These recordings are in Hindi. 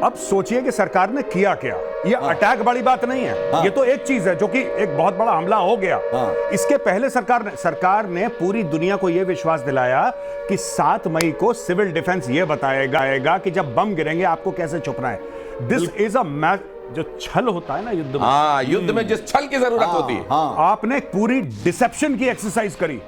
अब सोचिए कि सरकार ने किया क्या। ये अटैक बड़ी बात नहीं है, ये तो एक चीज है जो कि एक बहुत बड़ा हमला हो गया। इसके पहले सरकार ने पूरी दुनिया को यह विश्वास दिलाया कि 7 मई को सिविल डिफेंस ये बताएगा कि जब बम गिरेंगे आपको कैसे छुपना है। This is a match. जो छल होता है ना युद्ध में, युद्ध में जिस छल की जरूरत होती है, आपने पूरी डिसेप्शन की एक्सरसाइज करी।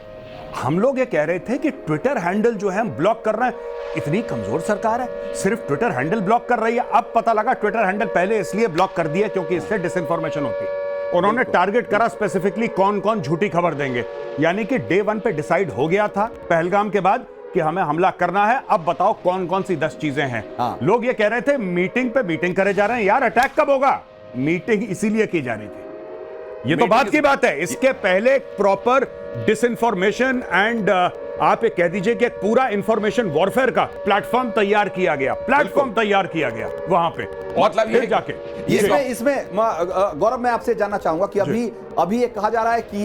हम लोग ये कह रहे थे कि ट्विटर हैंडल जो है हम ब्लॉक कर रहे हैं। इतनी कमजोर सरकार है, सिर्फ ट्विटर हैंडल ब्लॉक कर रही है। अब पता लगा ट्विटर हैंडल पहले इसलिए ब्लॉक कर दिया क्योंकि इससे डिसइंफॉर्मेशन होती है। उन्होंने टारगेट करा स्पेसिफिकली कौन कौन झूठी खबर देंगे, यानी कि डे 1 पे डिसाइड हो गया था पहलगाम के बाद कि हमें हमला करना है। अब बताओ कौन कौन सी 10 चीजें हैं। लोग ये कह रहे थे मीटिंग पे मीटिंग करे जा रहे हैं। यार अटैक कब होगा? मीटिंग इसीलिए की जा रही थी। ये तो बात की बात है। इसके पहले प्रॉपर डिसइंफॉर्मेशन एंड आप ये कह दीजिए कि पूरा इंफॉर्मेशन वॉरफेयर का प्लेटफॉर्म तैयार किया गया, वहां पे। मतलब ये जाके इसमें गौरव, मैं आपसे जानना चाहूंगा कि अभी ये कहा जा रहा है कि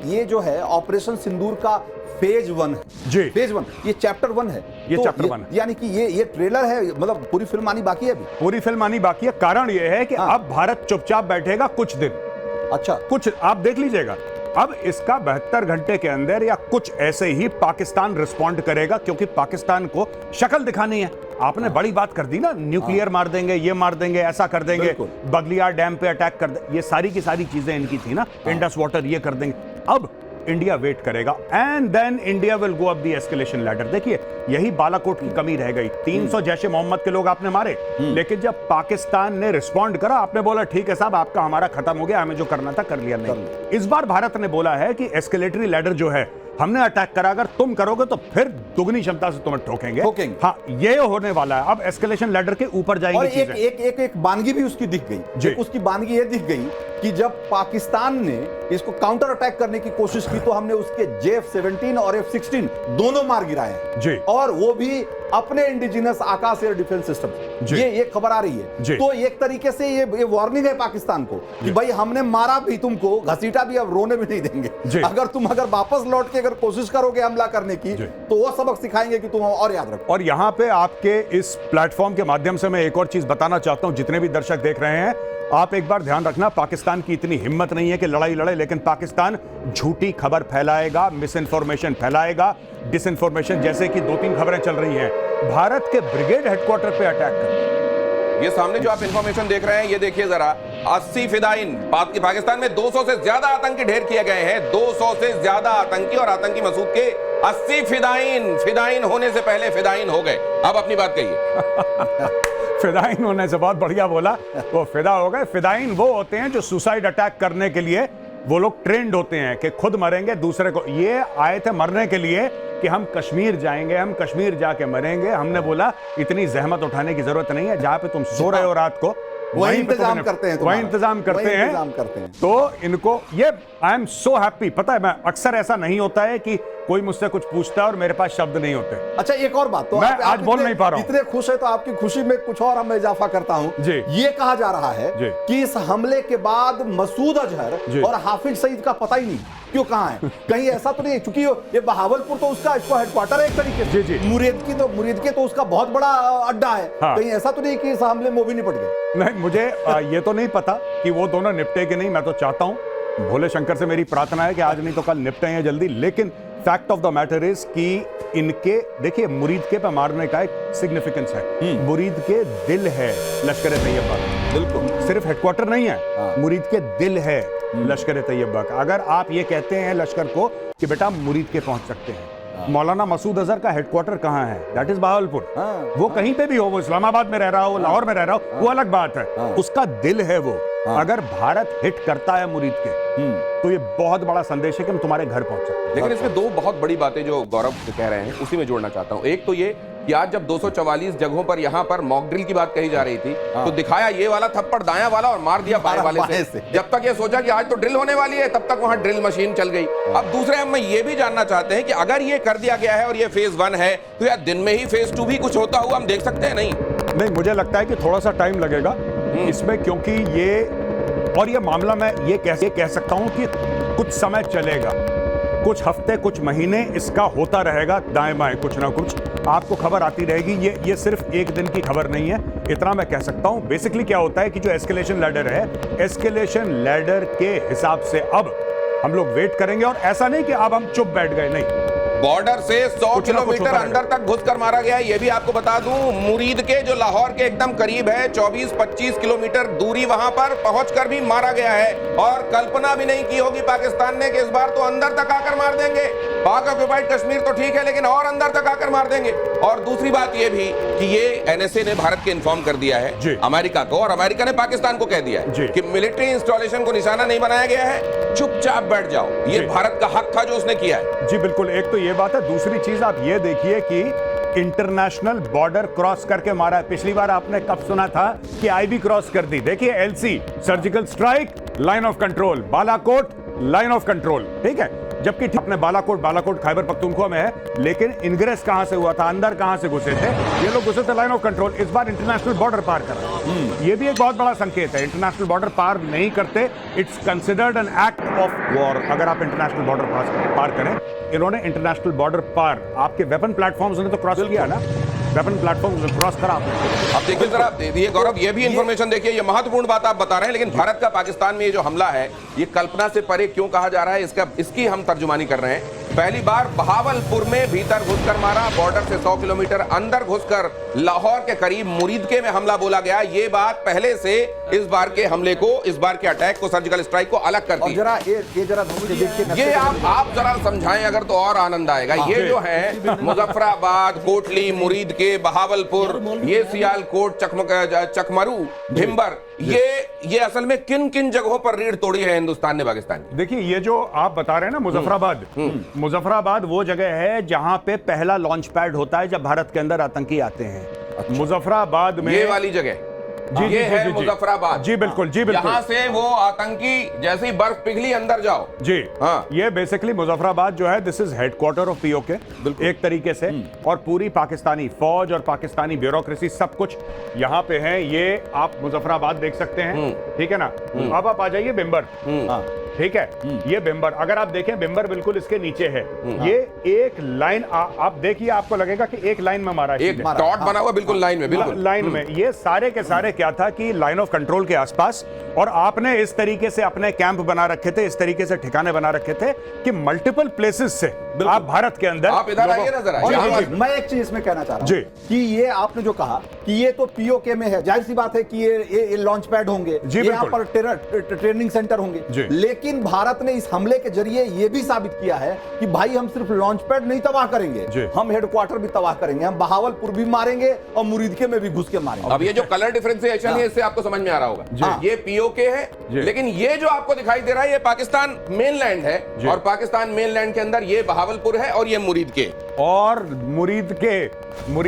ये जो है ऑपरेशन सिंदूर का फेज 1 है। जी, फेज 1, ये चैप्टर 1 है। ये तो चैप्टर 1 यानी कि ये ट्रेलर है, मतलब पूरी फिल्म आनी बाकी है अभी। पूरी फिल्म आनी बाकी है। कारण ये है कि अब भारत चुपचाप बैठेगा कुछ दिन। अच्छा, कुछ आप देख लीजिएगा। अब इसका 72 घंटे के अंदर या कुछ ऐसे ही पाकिस्तान रिस्पॉन्ड करेगा, क्योंकि पाकिस्तान को शक्ल दिखानी है। आपने बड़ी बात कर दी ना, न्यूक्लियर मार देंगे, ये मार देंगे, ऐसा कर देंगे, बगलियार डैम पे अटैक कर दे, ये सारी की सारी चीजें इनकी थी ना, इंडस वाटर ये कर देंगे। अब इंडिया वेट करेगा and then India will go up the escalation ladder. देखिए यही बालाकोट की कमी रह गई। 300 जैशे मोहम्मद के लोग आपने मारे, लेकिन जब पाकिस्तान ने रिस्पॉन्ड करा, आपने बोला ठीक है साहब, आपका हमारा खत्म हो गया, हमें जो करना था कर लिया। नहीं, इस बार भारत ने बोला है कि एस्केलेटरी लैडर जो है, हमने अटैक करा, अगर तुम करोगे तो फिर दुगनी क्षमता से तुम्हें ठोकेंगे। हाँ, ये होने वाला है। अब एस्केलेशन लैडर के ऊपर जाएंगे। और एक बानगी भी उसकी दिख गई। उसकी बानगी ये दिख गई कि जब पाकिस्तान ने इसको काउंटर अटैक करने की कोशिश की तो हमने उसके J-17 और F-16 दोनों मार गिराए हैं जी, और वो भी अपने इंडिजिनस आकाश एयर डिफेंस सिस्टम। ये खबर आ रही है। तो एक तरीके से ये वार्निंग है पाकिस्तान को कि भाई हमने मारा भी तुमको, घसीटा भी, अब रोने भी नहीं देंगे। अगर वापस लौट के अगर कोशिश करोगे हमला करने की तो वो सबक सिखाएंगे कि तुम और याद रखो। और यहां पे आपके इस प्लेटफॉर्म के माध्यम से मैं एक और चीज बताना चाहता हूं, जितने भी दर्शक देख रहे हैं, आप एक बार ध्यान रखना, पाकिस्तान की इतनी हिम्मत नहीं है कि लड़ाई लड़े, लेकिन पाकिस्तान झूठी खबर फैलाएगा, मिस इन्फॉर्मेशन फैलाएगा, डिसइंफॉर्मेशन। जैसे कि 2-3 खबरें चल रही हैं, भारत के ब्रिगेड हेडक्वार्टर पे अटैक कर। ये सामने जो आप इंफॉर्मेशन देख रहे हैं, ये देखिए जरा, 80 फिदाइन। पाकिस्तान में 200 से ज्यादा आतंकी ढेर किए गए हैं। 200 से ज्यादा आतंकी, और आतंकी मसूद के 80 फिदाइन होने से पहले फिदाइन हो गए। अब अपनी बात कहिए। फिदाइन होने से बहुत बढ़िया बोला, वो फिदा हो गए। फिदाइन वो होते हैं जो सुसाइड अटैक करने के लिए वो लोग ट्रेंड होते हैं कि खुद मरेंगे दूसरे को। ये आए थे मरने के लिए कि हम कश्मीर जाएंगे, हम कश्मीर जाके मरेंगे। हमने बोला इतनी जहमत उठाने की जरूरत नहीं है, जहां पे तुम सो रहे हो रात को वही इंतजाम करते हैं, वही इंतजाम करते हैं। तो इनको ये, आई एम सो हैप्पी। पता है, मैं अक्सर ऐसा नहीं होता है कि कोई मुझसे कुछ पूछता है और मेरे पास शब्द नहीं होते। अच्छा, एक और बात, तो मैं आज बोल नहीं पा रहा हूं। इतने खुश है तो आपकी खुशी में कुछ और मैं इजाफा करता हूं। ये कहा जा रहा है कि इस हमले के बाद मसूद अजहर और हाफिज सईद का पता ही नहीं क्यों कहां है। कहीं ऐसा तो नहीं, चूंकि ये बहावलपुर तो उसका हेडक्वार्टर है एक तरीके से। मुरीद के तो उसका बहुत बड़ा अड्डा है। कहीं ऐसा तो नहीं कि इस हमले में वो भी निपट गए? नहीं, मुझे ये तो नहीं पता कि वो दोनों निपटे कि नहीं। मैं तो चाहता हूं, भोले शंकर से मेरी प्रार्थना है कि आज नहीं तो कल निपटे हैं जल्दी। लेकिन fact of the matter is कि इनके, देखिए, मुरीद के पे मारने का एक सिग्निफिकेंस है। मुरीद के दिल है लश्कर तैयबा, बिल्कुल, सिर्फ हेडक्वार्टर नहीं है। मुरीद के दिल है लश्कर तैयबा का। अगर आप ये कहते हैं लश्कर को कि बेटा मुरीद के पहुंच सकते हैं, मौलाना मसूद अजहर का हेडक्वार्टर कहां है? That is Bahawalpur. वो कहीं पे भी हो, वो इस्लामाबाद में रह रहा हो, लाहौर में रह रहा हो, वो अलग बात है। उसका दिल है वो। अगर भारत हिट करता है मुरीद के, तो ये बहुत बड़ा संदेश है कि हम तुम्हारे घर पहुंच सकते हैं। लेकिन इसमें 2 बहुत बड़ी बातें जो गौरव कह रहे हैं उसी में जोड़ना चाहता हूं। एक तो ये कि आज जब 244 जगहों पर यहाँ पर मॉक ड्रिल की बात कही जा रही थी, तो दिखाया ये वाला थप्पड़ दायां वाला और मार दिया बाएं वाले से। जब तक ये सोचा कि आज तो ड्रिल होने वाली है, तब तक वहां ड्रिल मशीन चल गई। अब दूसरे हम ये भी जानना चाहते हैं कि अगर ये कर दिया गया है और ये फेज 1 है, तो यार दिन में ही फेज 2 भी कुछ होता हुआ हम देख सकते हैं? नहीं, मुझे लगता है कि थोड़ा सा टाइम लगेगा इसमें, क्योंकि ये मामला मैं ये कह सकता हूं कि कुछ समय चलेगा। कुछ हफ्ते कुछ महीने इसका होता रहेगा दाएं बाएं कुछ ना कुछ, आपको खबर आती रहेगी। ये सिर्फ एक दिन की खबर नहीं है, इतना मैं कह सकता हूं। बेसिकली क्या होता है कि जो एस्केलेशन लैडर है, एस्केलेशन लैडर के हिसाब से अब हम लोग वेट करेंगे, और ऐसा नहीं कि अब हम चुप बैठ गए, नहीं। बॉर्डर से 100 किलोमीटर अंदर तक घुसकर मारा गया है। ये भी आपको बता दूं, मुरीद के जो लाहौर के एकदम करीब है, 24-25 किलोमीटर दूरी वहां पर पहुंचकर भी मारा गया है। और कल्पना भी नहीं की होगी पाकिस्तान ने कि इस बार तो अंदर तक आकर मार देंगे। पाक ऑक्युपाइड कश्मीर तो ठीक है, लेकिन और अंदर तक आकर मार देंगे। और दूसरी बात ये भी कि ये एनएसए ने भारत के इन्फॉर्म कर दिया है अमेरिका को, और अमेरिका ने पाकिस्तान को कह दिया है कि मिलिट्री इंस्टॉलेशन को निशाना नहीं बनाया गया है, चुपचाप बैठ जाओ। ये भारत का हक था जो उसने किया है। जी बिल्कुल, एक तो ये बात है। दूसरी चीज आप ये देखिए कि इंटरनेशनल बॉर्डर क्रॉस करके मारा है। पिछली बार आपने कब सुना था कि आईबी क्रॉस कर दी? देखिए LC, surgical strike, line of control, Balakot line of control, ठीक है। जबकि अपने बालाकोट खैबर पख्तूनख्वा में है, लेकिन इनग्रेस कहां से हुआ था, अंदर कहां से घुसे थे? ये लोग घुसे थे लाइन ऑफ कंट्रोल। इस बार इंटरनेशनल बॉर्डर पार कर रहा है। ये भी एक बहुत बड़ा संकेत है। इंटरनेशनल बॉर्डर पार नहीं करते, it's considered an act of war. अगर आप इंटरनेशनल बॉर्डर पार करें, इन्होंने इंटरनेशनल बॉर्डर पार, आपके वेपन प्लेटफॉर्म्स ने तो क्रॉस किया ना, वेपन प्लेटफॉर्म क्रॉस करा। अब देखिए जरा, ये गौरव, ये भी इंफॉर्मेशन देखिए, ये महत्वपूर्ण बात आप बता रहे हैं। लेकिन भारत का पाकिस्तान में ये जो हमला है, ये कल्पना से परे क्यों कहा जा रहा है, इसकी हम तर्जुमानी कर रहे हैं। पहली बार बहावलपुर में भीतर घुसकर मारा, बॉर्डर से 100 किलोमीटर अंदर घुसकर लाहौर के करीब मुरीदके में हमला बोला गया। ये बात पहले से इस बार के हमले को, इस बार के अटैक को, सर्जिकल स्ट्राइक को अलग करती है। ये आप जरा समझाएं अगर, तो और आनंद आएगा। ये जो है मुजफ्फराबाद, कोटली, मुरीद के, बहावलपुर, ये सियालकोट, चकमरू, भिम्बर, ये असल में किन किन जगहों पर रीढ़ तोड़ी है हिंदुस्तान ने पाकिस्तान की? देखिए, ये जो आप बता रहे हैं ना मुजफ्फराबाद वो जगह है जहां पे पहला लॉन्च पैड होता है जब भारत के अंदर आतंकी आते हैं। अच्छा। मुजफ्फराबाद में ये वाली जगह ये है मुजफ्फराबाद। जी बिल्कुल, जी बिल्कुल। यहाँ से वो आतंकी जैसे ही बर्फ पिघली अंदर जाओ। जी हाँ, ये बेसिकली मुजफ्फराबाद जो है, this is headquarter of PoK एक तरीके से, और पूरी पाकिस्तानी फौज और पाकिस्तानी ब्यूरोक्रेसी सब कुछ यहाँ पे है। ये आप मुजफ्फराबाद देख सकते हैं, ठीक है ना। अब आप आ जाइए बिम्बर, ठीक है। ये बिम्बर, अगर आप देखें बिम्बर बिल्कुल इसके नीचे है। ये एक लाइन आप देखिए, आपको लगेगा कि एक लाइन में मारा है, एक डॉट बना हुआ बिल्कुल लाइन में, बिल्कुल लाइन में। ये सारे के सारे क्या था कि लाइन ऑफ कंट्रोल के आसपास, और आपने इस तरीके से अपने कैंप बना रखे थे, इस तरीके से ठिकाने बना रखे थे कि मल्टीपल प्लेसेस से आप भारत के अंदर। आप इधर आइए ना जरा। मैं एक चीज इसमें कहना चाह रहा हूं कि ये आपने जो कहा कि ये तो पीओके में है, जाहिर सी बात है कि ये लॉन्च पैड होंगे, यहाँ पर ट्रेनिंग सेंटर होंगे। लेकिन भारत ने इस हमले के जरिए ये भी साबित किया है कि भाई हम सिर्फ लॉन्च पैड नहीं तबाह करेंगे, हम हेडक्वार्टर भी तबाह करेंगे, हम बहावलपुर भी मारेंगे और मुरीदके में भी घुस के मारेंगे। अब ये जो कलर डिफरेंशिएशन है, इससे आपको समझ में आ रहा होगा। ये पीओके है, लेकिन ये जो आपको दिखाई दे रहा है, ये पाकिस्तान मेनलैंड है, और पाकिस्तान मेनलैंड के अंदर ये बहावलपुर है, और ये मुरीद के, और मुरीद के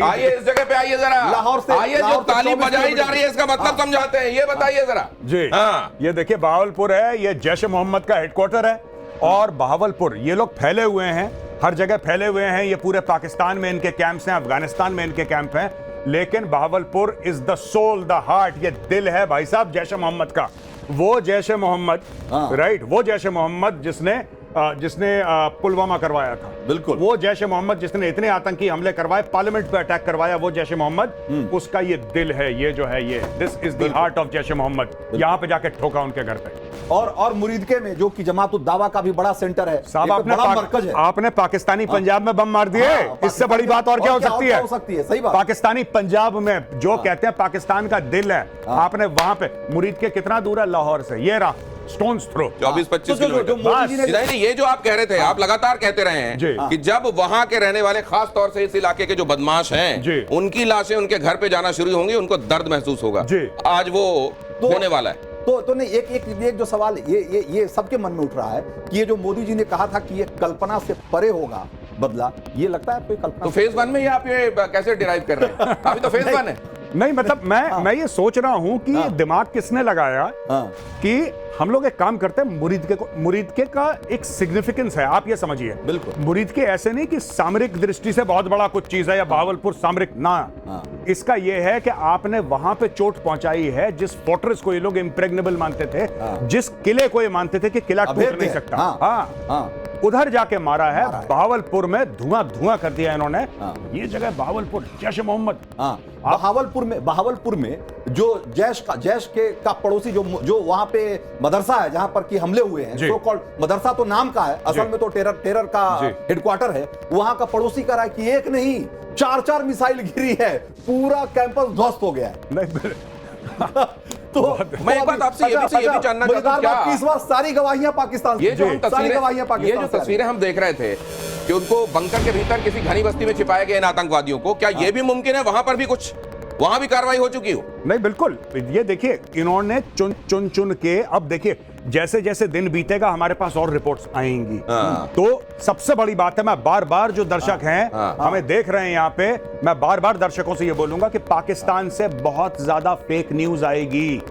आइए इस जगह पे आइए जरा, लाहौर से आइए। जो ताली बजाई जा रही है, इसका मतलब समझाते हैं, ये बताइए जरा। जी हाँ, ये देखिए बहावलपुर है, ये जैश मोहम्मद का हेडक्वार्टर है, और बहावलपुर ये लोग फैले हुए हैं, हर जगह फैले हुए हैं। ये पूरे पाकिस्तान में इनके कैंप्स हैं, अफगानिस्तान में इनके कैंप हैं, लेकिन Bahawalpur is the soul, the heart, ये दिल है भाई साहब जैश मोहम्मद का। वो जैश मोहम्मद, राइट, वो जैश मोहम्मद जिसने पुलवामा करवाया था, बिल्कुल वो जैश मोहम्मद जिसने इतने आतंकी हमले करवाए, पार्लियामेंट पे अटैक करवाया, वो जैश मोहम्मद, उसका ये दिल है, ये जो है, ये this is the heart of Jaish Mohammed. यहाँ पे जाके ठोका उनके घर पे। और मुरीदके में जो कि जमात-उद-दावा का भी बड़ा सेंटर है, साहब आपने पाकिस्तानी पंजाब में बम मार दिए, इससे बड़ी बात और क्या हो सकती है? सही बात। पाकिस्तानी पंजाब में जो कहते हैं पाकिस्तान का दिल है, आपने वहां पे, मुरीदके कितना दूर है लाहौर से? ये रहा स्टोन्स थ्रो 24-25 किलोमीटर। ये जो आप कह रहे थे, आप लगातार कहते रहे हैं कि जब वहां के रहने वाले, खास तौर से इस इलाके के जो बदमाश हैं, उनकी लाशें उनके घर पे जाना शुरू होंगी, उनको दर्द महसूस होगा। आज वो होने वाला है। तो ने एक जो सवाल ये सबके मन में उठ रहा है कि ये जो मोदी जी ने कहा था कि ये कल्पना से परे होगा बदला, ये लगता है आपको कल्पना? तो फेज 1 में ये आप ये कैसे डिराइव कर रहे हैं? अभी तो फेज 1 है। नहीं मतलब मैं ये सोच रहा हूं कि दिमाग किसने लगाया कि हम लोग एक काम करते हैं, मुरीदके का एक सिग्निफिकेंस है, आप ये समझिए। बिल्कुल, मुरीदके ऐसे नहीं कि सामरिक दृष्टि से बहुत बड़ा कुछ चीज है, या बहावलपुर सामरिक ना। इसका ये है कि आपने वहां पे चोट पहुंचाई है, जिस फोर्ट्रेस को ये लोग इम्प्रेग्नेबल मानते थे, जिस किले को ये मानते थे कि किला टूट नहीं सकता। उधर जाके मारा है। बहावलपुर में धुआं धुआं कर दिया इन्होंने। ये जगह बहावलपुर, जैश ए मोहम्मद। बहावलपुर में जो जैश का पड़ोसी जो वहां पे मदरसा है जहां पर कि हमले हुए हैं, सो कॉल्ड मदरसा तो नाम का है, असल में तो टेरर का हेडक्वार्टर है। वहां का पड़ोसी कह रहा है कि एक नहीं 4 मिसाइल गिरी है, पूरा कैंपस ध्वस्त हो गया है। तो मैं एक बात आपसे ये भी जानना चाहता हूं, क्या इस बार सारी गवाहियां पाकिस्तान से, ये जो तस्वीरें हम देख रहे थे कि उनको बंकर के भीतर किसी घनी बस्ती में छिपाए गए इन आतंकवादियों को, क्या ये भी मुमकिन है वहां पर भी कुछ वहां भी कार्रवाई हो चुकी हो? नहीं, बिल्कुल। ये देखिए, इन्होंने चुन के, अब देखिए जैसे जैसे दिन बीतेगा हमारे पास और रिपोर्ट्स आएंगी। तो सबसे बड़ी बात है, मैं बार बार जो दर्शक हैं हमें देख रहे हैं यहाँ पे, मैं बार बार दर्शकों से ये बोलूंगा कि पाकिस्तान से बहुत ज्यादा फेक न्यूज आएगी।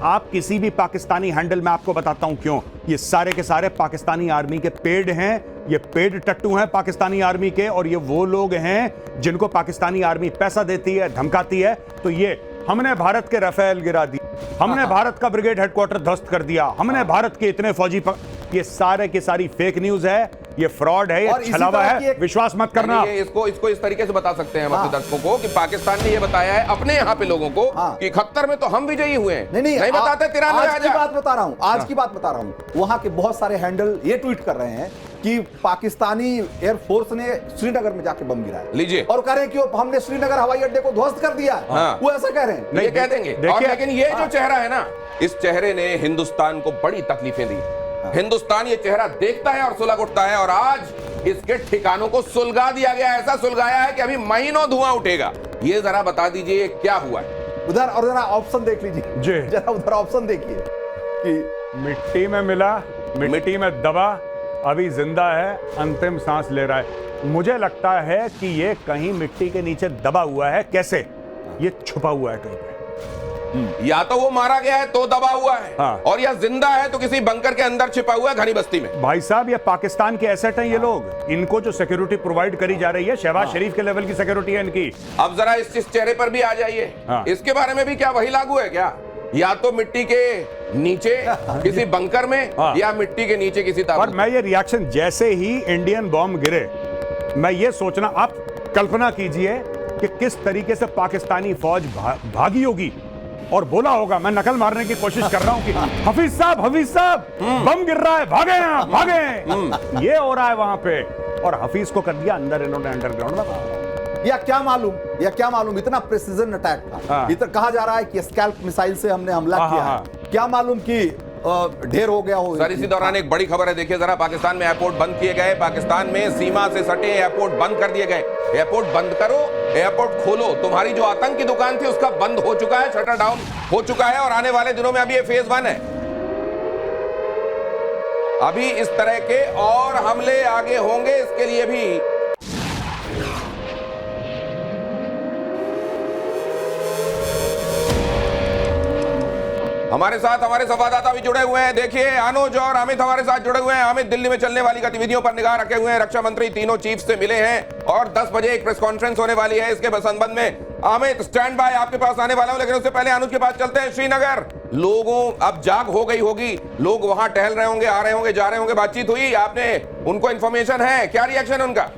आप किसी भी पाकिस्तानी हैंडल में, आपको बताता हूं क्यों, ये सारे के सारे पाकिस्तानी आर्मी के पेड हैं, ये पेड टट्टू हैं पाकिस्तानी आर्मी के, और ये वो लोग हैं जिनको पाकिस्तानी आर्मी पैसा देती है, धमकाती है। तो ये हमने भारत के राफेल गिरा दिए, हमने भारत का ब्रिगेड हेडक्वार्टर ध्वस्त कर दिया, हमने भारत के इतने फौजी ये सारे की सारी फेक न्यूज है, ये फ्रॉड है, ये छलावा है, विश्वास मत करना। इसको इस तरीके से बता सकते हैं अपने दर्शकों को कि पाकिस्तान ने ये बताया है अपने यहाँ पे लोगों को कि 71 में तो हम विजयी हुए हैं। नहीं बताते 93। आज की बात बता रहा हूँ, आज की बात बता रहा हूँ। वहां के बहुत सारे हैंडल ये ट्वीट कर रहे हैं कि पाकिस्तानी एयरफोर्स ने श्रीनगर में जाके बम गिराया, लीजिए, और कह रहे हैं कि हमने श्रीनगर हवाई अड्डे को ध्वस्त कर दिया। वो ऐसा कह रहे हैं, नहीं कह देंगे। लेकिन ये जो चेहरा है ना, इस चेहरे ने हिंदुस्तान को बड़ी तकलीफें दी। हिंदुस्तान ये चेहरा देखता है और सुलग उठता है, और आज इसके ठिकानों को सुलगा दिया गया। ऐसा सुलगाया है कि अभी महीनों धुआं उठेगा। ये जरा बता दीजिए क्या हुआ है उधर, और जरा ऑप्शन देख लीजिए, जरा उधर ऑप्शन देखिए कि मिट्टी में मिला, मिट्टी में दबा, अभी जिंदा है, अंतिम सांस ले रहा है। मुझे लगता है कि ये कहीं मिट्टी के नीचे दबा हुआ है। कैसे? ये छुपा हुआ है कहीं पे। या तो वो मारा गया है तो दबा हुआ है, और या जिंदा है तो किसी बंकर के अंदर छिपा हुआ है घनी बस्ती में। भाई साहब, ये पाकिस्तान के एसेट हैं ये लोग, इनको जो सिक्योरिटी प्रोवाइड करी जा रही है, शहबाज शरीफ के लेवल की सिक्योरिटी है इनकी। अब जरा इस चेहरे पर भी आ जाइए, इसके बारे में भी क्या वही लागू है क्या? या तो मिट्टी के नीचे किसी बंकर में, या मिट्टी के नीचे किसी ताबूत। और मैं ये रिएक्शन, जैसे ही इंडियन बॉम्ब गिरे, मैं ये सोचना, आप कल्पना कीजिए कि किस तरीके से पाकिस्तानी फौज भागी होगी और बोला होगा, मैं नकल मारने की कोशिश कर रहा हूं कि हफीज साहब बम गिर रहा है, भागे। ये हो रहा है वहां पे, और हफीज को कर दिया अंदर इन्होंने अंडरग्राउंड में। या क्या मालूम इतना प्रिसीजन अटैक था। इतना कहा जा रहा है कि स्कैल्प मिसाइल से हमने हमला किया है। क्या मालूम कि ढेर हो गया हो। सर, इसी दौरान एक बड़ी खबर है, देखिए जरा, पाकिस्तान में एयरपोर्ट बंद किए गए। पाकिस्तान में सीमा से सटे एयरपोर्ट बंद कर दिए गए। एयरपोर्ट बंद करो, एयरपोर्ट खोलो। तुम्हारी जो आतंक की दुकान थी उसका बंद हो चुका है, शटर डाउन हो चुका है, और आने वाले दिनों में अभी ये फेज 1 है। अभी इस तरह के और हमले आगे होंगे, इसके लिए भी हमारे साथ हमारे संवाददाता भी जुड़े हुए हैं। देखिए, अनुज और अमित हमारे साथ जुड़े हुए हैं। अमित दिल्ली में चलने वाली गतिविधियों पर निगाह रखे हुए हैं। रक्षा मंत्री तीनों चीफ से मिले हैं और 10 बजे एक प्रेस कॉन्फ्रेंस होने वाली है इसके संबंध में। अमित, स्टैंड बाय, आपके पास आने वाला हूं, लेकिन उससे पहले अनुज के पास चलते हैं। श्रीनगर, लोगों अब जाग हो गई होगी, लोग वहां टहल रहे होंगे, आ रहे होंगे, जा रहे होंगे। बातचीत हुई आपने, उनको इंफॉर्मेशन है, क्या रिएक्शन है उनका?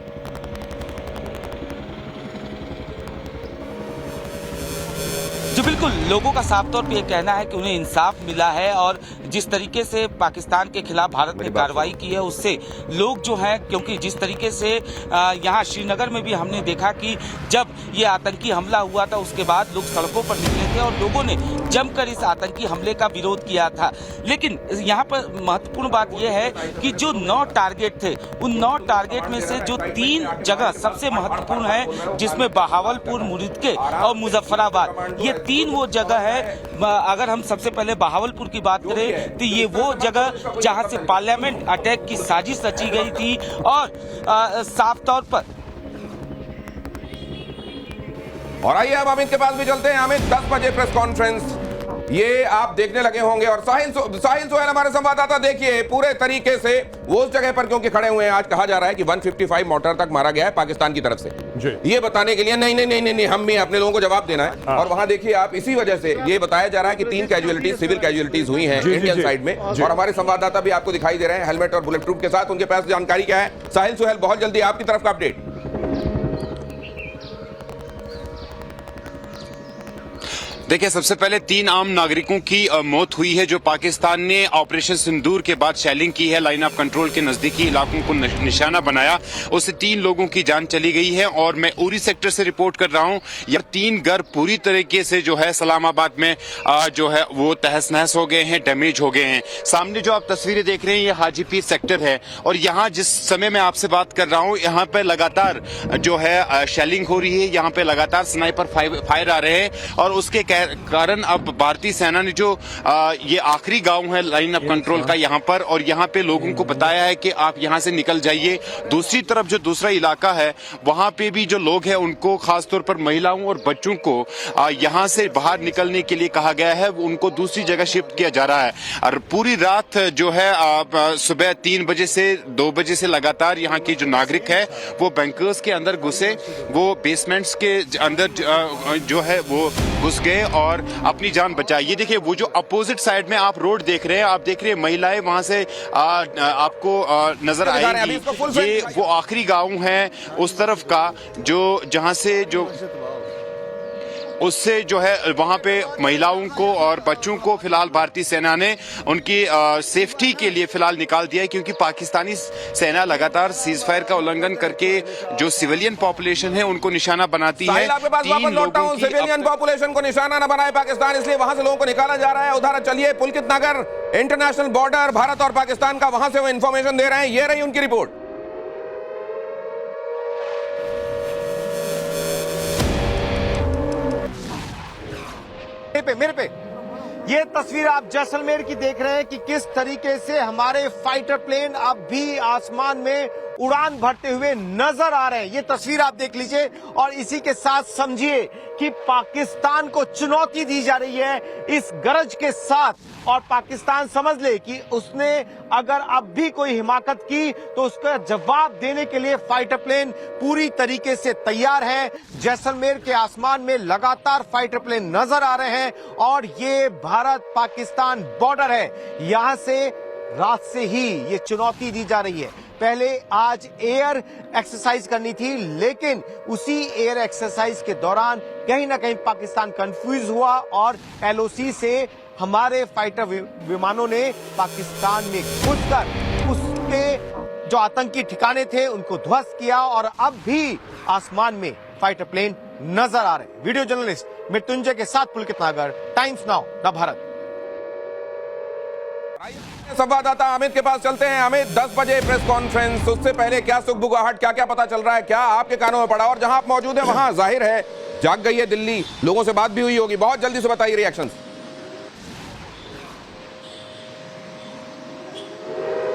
जो बिल्कुल लोगों का साफ तौर पे ये कहना है कि उन्हें इंसाफ मिला है, और जिस तरीके से पाकिस्तान के खिलाफ भारत ने कार्रवाई की है उससे लोग जो हैं, क्योंकि जिस तरीके से यहाँ श्रीनगर में भी हमने देखा कि जब ये आतंकी हमला हुआ था उसके बाद लोग सड़कों पर निकले थे और लोगों ने जमकर इस आतंकी हमले का विरोध किया था। लेकिन यहाँ पर महत्वपूर्ण बात यह है कि जो 9 टारगेट थे, उन 9 टारगेट में से जो 3 जगह सबसे महत्वपूर्ण है, जिसमें बहावलपुर, मुरीदके और मुजफ्फराबाद, ये 3 वो जगह है। अगर हम सबसे पहले बहावलपुर की बात करें तो ये वो जगह जहां से पार्लियामेंट अटैक की साजिश रची गई थी, और साफ तौर पर। और आइए अब अमित के पास भी चलते हैं। अमित, 10 बजे प्रेस कॉन्फ्रेंस, ये आप देखने लगे होंगे। और साहिल सोहेल हमारे संवाददाता, देखिए पूरे तरीके से वो उस जगह पर क्योंकि खड़े हुए हैं, आज कहा जा रहा है कि 155 मोर्टार तक मारा गया है पाकिस्तान की तरफ से, ये बताने के लिए नहीं हम भी अपने लोगों को जवाब देना है। और वहां देखिए आप, इसी वजह से ये बताया जा रहा है कि 3 कैजुअलिटीज, सिविल कैजुअलिटीज हुई हैं इंडियन साइड में। और हमारे संवाददाता भी आपको दिखाई दे रहे हैं हेलमेट और बुलेट प्रूफ के साथ, उनके पास जानकारी क्या है। साहिल सोहेल, बहुत जल्दी आपकी तरफ का अपडेट। देखिए, सबसे पहले 3 आम नागरिकों की मौत हुई है जो पाकिस्तान ने ऑपरेशन सिंदूर के बाद शेलिंग की है, लाइन ऑफ कंट्रोल के नजदीकी इलाकों को निशाना बनाया, उससे 3 लोगों की जान चली गई है। और मैं उरी सेक्टर से रिपोर्ट कर रहा हूं, यह 3 घर पूरी तरीके से जो है इस्लामाबाद में जो है वो तहस नहस हो गए हैं, डैमेज हो गए हैं। सामने जो आप तस्वीरें देख रहे हैं ये हाजी पीर सेक्टर है, और यहाँ जिस समय मैं आपसे बात कर रहा हूँ यहाँ पे लगातार जो है शेलिंग हो रही है, यहाँ पे लगातार स्नाइपर फायर आ रहे हैं। और उसके कारण अब भारतीय सेना ने जो ये आखिरी गांव है लाइन ऑफ कंट्रोल का यहाँ पर, और यहाँ पे लोगों को बताया है कि आप यहाँ से निकल जाइए। दूसरी तरफ जो दूसरा इलाका है वहां पे भी जो लोग हैं उनको, खासतौर पर महिलाओं और बच्चों को यहाँ से बाहर निकलने के लिए कहा गया है, उनको दूसरी जगह शिफ्ट किया जा रहा है। और पूरी रात जो है सुबह 3 बजे से 2 बजे से लगातार यहाँ के जो नागरिक है वो बैंकर्स के अंदर घुसे, वो बेसमेंट्स के अंदर जो है वो घुस गए और अपनी जान बचाई। ये देखिए, वो जो अपोजिट साइड में आप रोड देख रहे हैं, आप देख रहे हैं महिलाएं वहां से आपको नजर आएंगी। ये वो आखिरी गांव है उस तरफ का जो जहां से जो उससे जो है वहां पे महिलाओं को और बच्चों को फिलहाल भारतीय सेना ने उनकी सेफ्टी के लिए फिलहाल निकाल दिया है, क्योंकि पाकिस्तानी सेना लगातार सीज फायर का उल्लंघन करके जो सिविलियन पॉपुलेशन है उनको निशाना बनाती है। आपके पास वापस लौटता हूं, सिविलियन पॉपुलेशन को निशाना न बनाए पाकिस्तान, इसलिए वहां से लोगों को निकाला जा रहा है। उधर चलिए पुलकित नगर इंटरनेशनल बॉर्डर भारत और पाकिस्तान का, वहां से वो इंफॉर्मेशन दे रहे हैं, ये रही उनकी रिपोर्ट। मेरे पे ये तस्वीर आप जैसलमेर की देख रहे हैं कि किस तरीके से हमारे फाइटर प्लेन अब भी आसमान में उड़ान भरते हुए नजर आ रहे हैं। ये तस्वीर आप देख लीजिए और इसी के साथ समझिए कि पाकिस्तान को चुनौती दी जा रही है इस गरज के साथ, और पाकिस्तान समझ ले कि उसने अगर अब भी कोई हिमाकत की तो उसका जवाब देने के लिए फाइटर प्लेन पूरी तरीके से तैयार है। जैसलमेर के आसमान में लगातार फाइटर प्लेन नजर आ रहे हैं और ये भारत पाकिस्तान बॉर्डर है, यहां से रात से ही ये चुनौती दी जा रही है। पहले आज एयर एक्सरसाइज करनी थी, लेकिन उसी एयर एक्सरसाइज के दौरान कहीं ना कहीं पाकिस्तान कंफ्यूज हुआ और एलओसी से हमारे फाइटर विमानों ने पाकिस्तान में घुसकर उसके जो आतंकी ठिकाने थे उनको ध्वस्त किया, और अब भी आसमान में फाइटर प्लेन नजर आ रहे हैं। वीडियो जर्नलिस्ट मृत्युंजय के साथ पुलकित नागर, टाइम्स नाउ द भारत। संवाददाता अमित के पास चलते हैं। अमित, 10 बजे प्रेस कॉन्फ्रेंस, उससे पहले क्या सुखबुगाहट, क्या क्या पता चल रहा है, क्या आपके कानों में पड़ा? और जहां आप मौजूद हैं वहां जाहिर है जाग गई है दिल्ली, लोगों से बात भी हुई होगी, बहुत जल्दी से बताइए रिएक्शंस।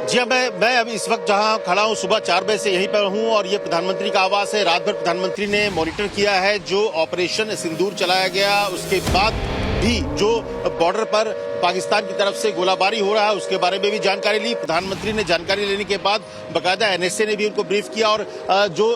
जी हाँ, मैं अभी इस वक्त जहां खड़ा हूं सुबह 4 बजे से यहीं पर हूं, और ये प्रधानमंत्री का आवास है। रात भर प्रधानमंत्री ने मॉनिटर किया है जो ऑपरेशन सिंदूर चलाया गया, उसके बाद भी जो बॉर्डर पर पाकिस्तान की तरफ से गोलाबारी हो रहा है उसके बारे में भी जानकारी ली। प्रधानमंत्री ने जानकारी लेने के बाद बाकायदा एनएसए ने भी उनको ब्रीफ किया, और जो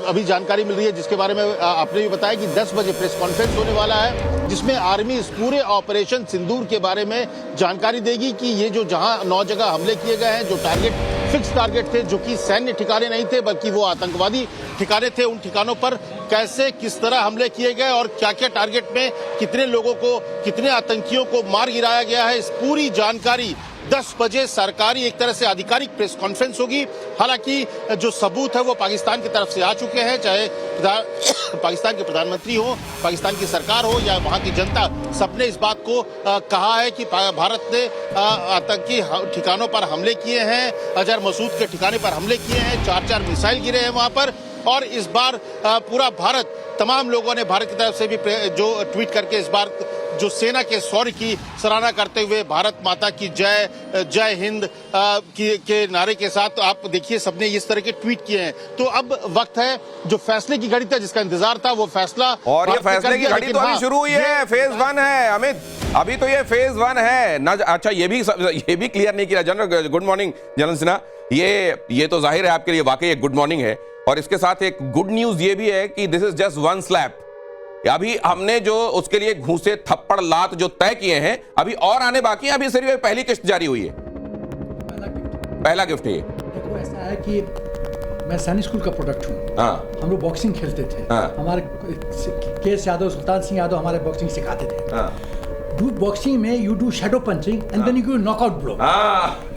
अभी जानकारी मिल रही है जिसके बारे में आपने भी बताया कि 10 बजे प्रेस कॉन्फ्रेंस होने वाला है, जिसमें आर्मी इस पूरे ऑपरेशन सिंदूर के बारे में जानकारी देगी कि ये जो जहां 9 जगह हमले किए गए हैं, जो टारगेट फिक्स टारगेट थे, जो कि सैन्य ठिकाने नहीं थे बल्कि वो आतंकवादी ठिकाने थे, उन ठिकानों पर कैसे किस तरह हमले किए गए और क्या क्या टारगेट में कितने लोगों को, कितने आतंकियों को मार गिराया गया है, इस पूरी जानकारी 10 बजे सरकारी एक तरह से आधिकारिक प्रेस कॉन्फ्रेंस होगी। हालांकि जो सबूत है वो पाकिस्तान की तरफ से आ चुके हैं, चाहे पाकिस्तान के प्रधानमंत्री हो, पाकिस्तान की सरकार हो या वहां की जनता, सबने इस बात को कहा है कि भारत ने आतंकी ठिकानों पर हमले किए हैं, अजहर मसूद के ठिकाने पर हमले किए हैं, 4 मिसाइल गिरे हैं वहां पर। और इस बार पूरा भारत, तमाम लोगों ने भारत की तरफ से भी जो ट्वीट करके इस बार जो सेना के शौर्य की सराहना करते हुए भारत माता की जय, जय हिंद के नारे के साथ आप देखिए सबने इस तरह के ट्वीट किए हैं। तो अब वक्त है जो फैसले की घड़ी था, जिसका इंतजार था, वो फैसला, और ये फैसले की घड़ी तो अभी शुरू हुई है, फेज 1 है अमित। अभी तो ये फेज 1 है ना। अच्छा ये भी क्लियर नहीं किया general. Good morning general Sinha. ये तो जाहिर है आपके लिए वाकई एक गुड मॉर्निंग है, और इसके साथ एक गुड न्यूज ये भी है कि दिस इज जस्ट 1 स्लैप। अभी हमने जो उसके लिए घूसे थप्पड़ लात जो तय किए हैं, अभी और आने बाकी हैं। अभी सिर्फ पहली किस्त जारी हुई है, पहला गिफ्ट है ये। देखो ऐसा है कि मैं सैनिक स्कूल का प्रोडक्ट हूँ। हाँ। हम लोग बॉक्सिंग खेलते थे। हाँ। हमारे केएस यादव, सुल्तान सिंह यादव हमारे बॉक्सिंग सिखाते थे। हाँ। डू बॉक्सिंग में you do shadow punching and then you knockout blow.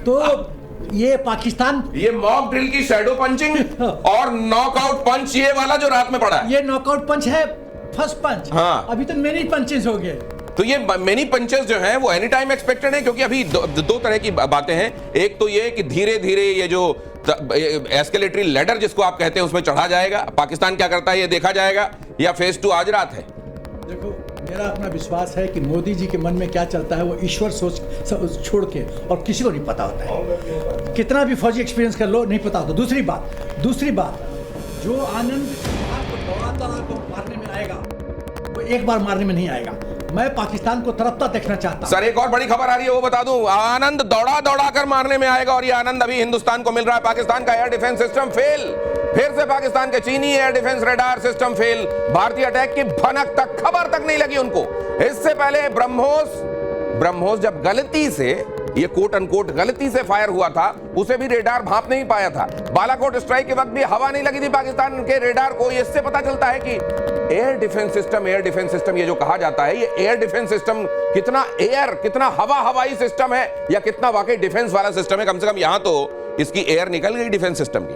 तो ये पाकिस्तान, ये मॉक ड्रिल की शैडो पंचिंग और नॉकआउट पंच, ये वाला जो रात में पड़ा है, ये नॉकआउट पंच है, फर्स्ट पंच। हाँ। अभी तो मेनी पंचेस हो गए। तो ये मेनी पंचेस जो हैं वो एनी टाइम एक्सपेक्टेड है, क्योंकि अभी दो तरह की बातें हैं। एक तो ये कि धीरे धीरे ये जो एस्केलेटरी लैडर जिसको आप कहते हैं उसमें चढ़ा जाएगा, पाकिस्तान क्या करता है ये देखा जाएगा, या फेज 2 आज रात है। देखो मेरा अपना विश्वास है कि मोदी जी के मन में क्या चलता है वो ईश्वर सोच छोड़ के और किसी को नहीं पता होता है। कितना भी फौजी एक्सपीरियंस कर लो नहीं पता होता। दूसरी बात जो आनंद को मारने में आएगा वो एक बार मारने में नहीं आएगा। मैं पाकिस्तान को तरफता देखना चाहता हूं। सर एक और बड़ी खबर आ रही है वो बता दूं, आनंद दौड़ा कर मारने में आएगा, और ये आनंद अभी हिंदुस्तान को मिल रहा है। पाकिस्तान का एयर डिफेंस सिस्टम फेल, फिर से पाकिस्तान के चीनी air defence radar system fail. भारतीय अटैक की भनक तक, खबर तक नहीं लगी उनको। इससे पहले ब्रह्मोस जब गलती से, ये कोट अनकोट गलती से फायर हुआ था, उसे भी रेडार भांप नहीं पाया था। बालाकोट स्ट्राइक के वक्त भी हवा नहीं लगी थी पाकिस्तान के रेडार को। इससे पता चलता है कि एयर डिफेंस सिस्टम ये जो कहा जाता है, ये एयर डिफेंस सिस्टम कितना हवाई सिस्टम है, या कितना वाकई डिफेंस वाला सिस्टम है। कम से कम यहां तो इसकी एयर निकल गई डिफेंस सिस्टम की।